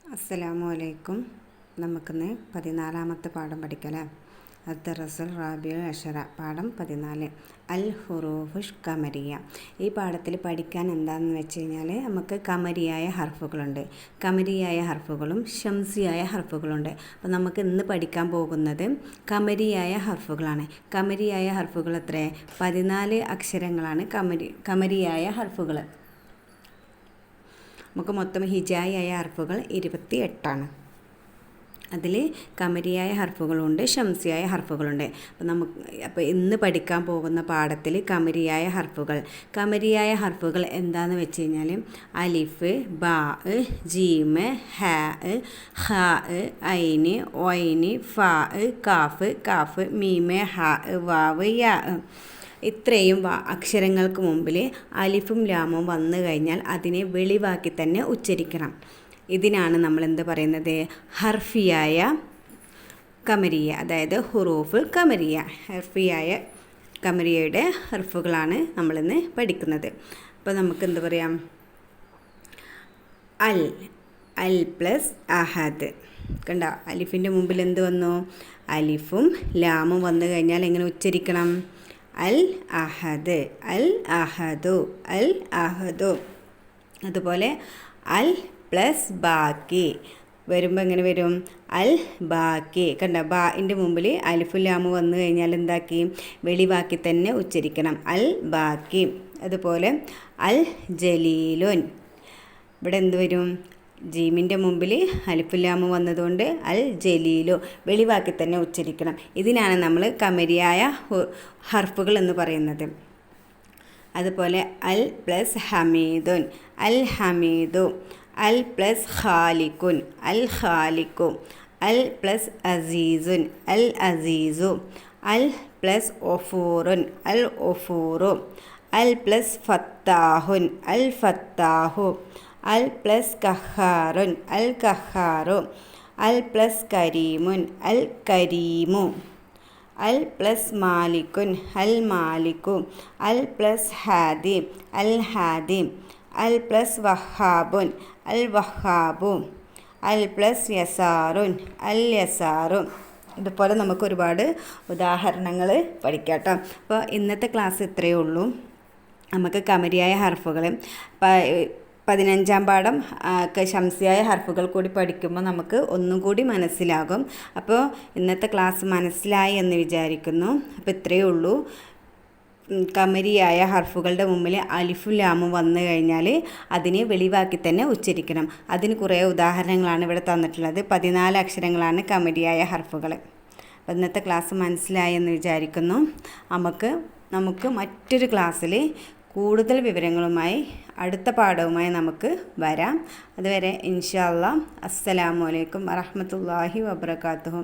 അസ്സലാമു അലൈക്കും. നമുക്കിന്ന് 14-ാമത്തെ പാഠം പഠിക്കലേ. അദ്ദറസുൽ റാബിഉൽ അശറ, പാഠം 14, അൽ ഹുറൂഫുൽ ഖമരിയ. ഈ പാഠത്തിൽ പഠിക്കാൻ എന്താണെന്ന് വെച്ച് കഴിഞ്ഞാൽ നമുക്ക് ഖമരിയായ ഹർഫുകളുണ്ട്, ഖമരിയായ ഹർഫുകളും ഷംസിയായ ഹർഫുകളുണ്ട്. അപ്പോൾ നമുക്ക് ഇന്ന് പഠിക്കാൻ പോകുന്നത് ഖമരിയായ ഹർഫുകളാണ്. ഖമരിയായ ഹർഫുകൾ എത്ര? 14 അക്ഷരങ്ങളാണ് ഖമരിയായ ഹർഫുകൾ. നമുക്ക് മൊത്തം ഹിജായിയായ ഹർഫുകൾ 28ആണ്. അതിൽ ഖമരിയായ ഹർഫുകളുണ്ട്, ഷംസിയായ ഹർഫുകളുണ്ട്. അപ്പോൾ ഇന്ന് പഠിക്കാൻ പോകുന്ന പാഠത്തിൽ ഖമരിയായ ഹർഫുകൾ എന്താണെന്ന് വെച്ച് കഴിഞ്ഞാൽ അലിഫ്, ബാ, ജീമ്, ഹാ, ഹാ, ഐന്, ഒയ്ന്, ഫാ, കാഫ്, മീമ്, ഹാ, വാവ്, യാ. ഇത്രയും അക്ഷരങ്ങൾക്ക് മുമ്പിൽ അലിഫും ലാമും വന്നു കഴിഞ്ഞാൽ അതിനെ വെളിവാക്കി തന്നെ ഉച്ചരിക്കണം. ഇതിനാണ് നമ്മൾ എന്ത് പറയുന്നത്? ഹർഫിയായ ഖമരിയ, അതായത് ഹുറൂഫുൽ ഖമരിയ. ഹർഫിയായ ഖമരിയയുടെ ഹർഫുകളാണ് നമ്മളിന്ന് പഠിക്കുന്നത്. അപ്പോൾ നമുക്ക് എന്ത് പറയാം? അൽ പ്ലസ് അഹദ്. കണ്ട, അലിഫിൻ്റെ മുമ്പിൽ എന്ത് വന്നു? അലിഫും ലാമും വന്നു കഴിഞ്ഞാൽ എങ്ങനെ ഉച്ചരിക്കണം? അൽ അഹദ്, അൽ അഹദു, അൽ അഹദു. അതുപോലെ അൽ പ്ലസ് ബാക്കി വരുമ്പോൾ എങ്ങനെ വരും? അൽ ബാക്കി. കണ്ട, ബാൻ്റെ മുമ്പിൽ അലിഫുൽ ലാമു വന്നു കഴിഞ്ഞാൽ എന്താക്കി? വെളിവാക്കി തന്നെ ഉച്ചരിക്കണം, അൽ ബാക്കി. അതുപോലെ അൽ ജലീലുൻ. ഇവിടെ എന്ത് വരും? ജീമിൻ്റെ മുമ്പിൽ അലിഫുല്ലാമു വന്നതുകൊണ്ട് അൽ ജലീലു, വെളിവാക്കി തന്നെ ഉച്ചരിക്കണം. ഇതിനാണ് നമ്മൾ ഖമരിയായ ഹർഫുകൾ എന്ന് പറയുന്നത്. അതുപോലെ അൽ പ്ലസ് ഹമീദുൻ, അൽ ഹമീദു. അൽ പ്ലസ് ഖാലിഖുൻ, അൽ ഖാലിഖു. അൽ പ്ലസ് അസീസുൻ, അൽ അസീസു. അൽ പ്ലസ് ഒഫൂറുൻ, അൽ ഒഫൂറു. അൽ പ്ലസ് ഫത്താഹുൻ, അൽ ഫത്താഹു. അൽ പ്ലസ് കഹാറുൻ, അൽ കഹാറു. അൽ പ്ലസ് കരീമുൻ, അൽ കരീമു. അൽ പ്ലസ് മാലിക്കുൻ, അൽ മാലിക്കു. അൽ പ്ലസ് ഹാദി, അൽ ഹാദി. അൽ പ്ലസ് വഹാബുൻ, അൽ വഹാബു. അൽ പ്ലസ് യസാറുൻ, അൽ യസാറു. ഇതുപോലെ നമുക്ക് ഒരുപാട് ഉദാഹരണങ്ങൾ പഠിക്കാം കേട്ടോ. അപ്പോൾ ഇന്നത്തെ ക്ലാസ് ഇത്രയേ ഉള്ളൂ. നമുക്ക് ഖമരിയായ ഹർഫുകൾ 15-ാം പാഠം ഷംസിയായ ഹർഫുകൾ കൂടി പഠിക്കുമ്പോൾ നമുക്ക് ഒന്നും കൂടി മനസ്സിലാകും. അപ്പോൾ ഇന്നത്തെ ക്ലാസ് മനസ്സിലായി എന്ന് വിചാരിക്കുന്നു. അപ്പോൾ ഇത്രയേ ഉള്ളൂ. ഖമരിയായ ഹർഫുകളുടെ മുമ്പിൽ അലിഫും ലാമും വന്നു കഴിഞ്ഞാൽ അതിനെ വെളിവാക്കി തന്നെ ഉച്ചരിക്കണം. അതിന് കുറേ ഉദാഹരണങ്ങളാണ് ഇവിടെ തന്നിട്ടുള്ളത്. 14 അക്ഷരങ്ങളാണ് ഖമരിയായ ഹർഫുകൾ. അപ്പോൾ ഇന്നത്തെ ക്ലാസ് മനസ്സിലായി എന്ന് വിചാരിക്കുന്നു. നമുക്ക് മറ്റൊരു ക്ലാസ്സിൽ കൂടുതൽ വിവരങ്ങളുമായി അടുത്ത പാഠവുമായി നമുക്ക് വരാം. അതുവരെ ഇൻഷാ അല്ലാഹ്. അസ്സലാമു അലൈക്കും വറഹ്മത്തുള്ളാഹി വബറകാതുഹു.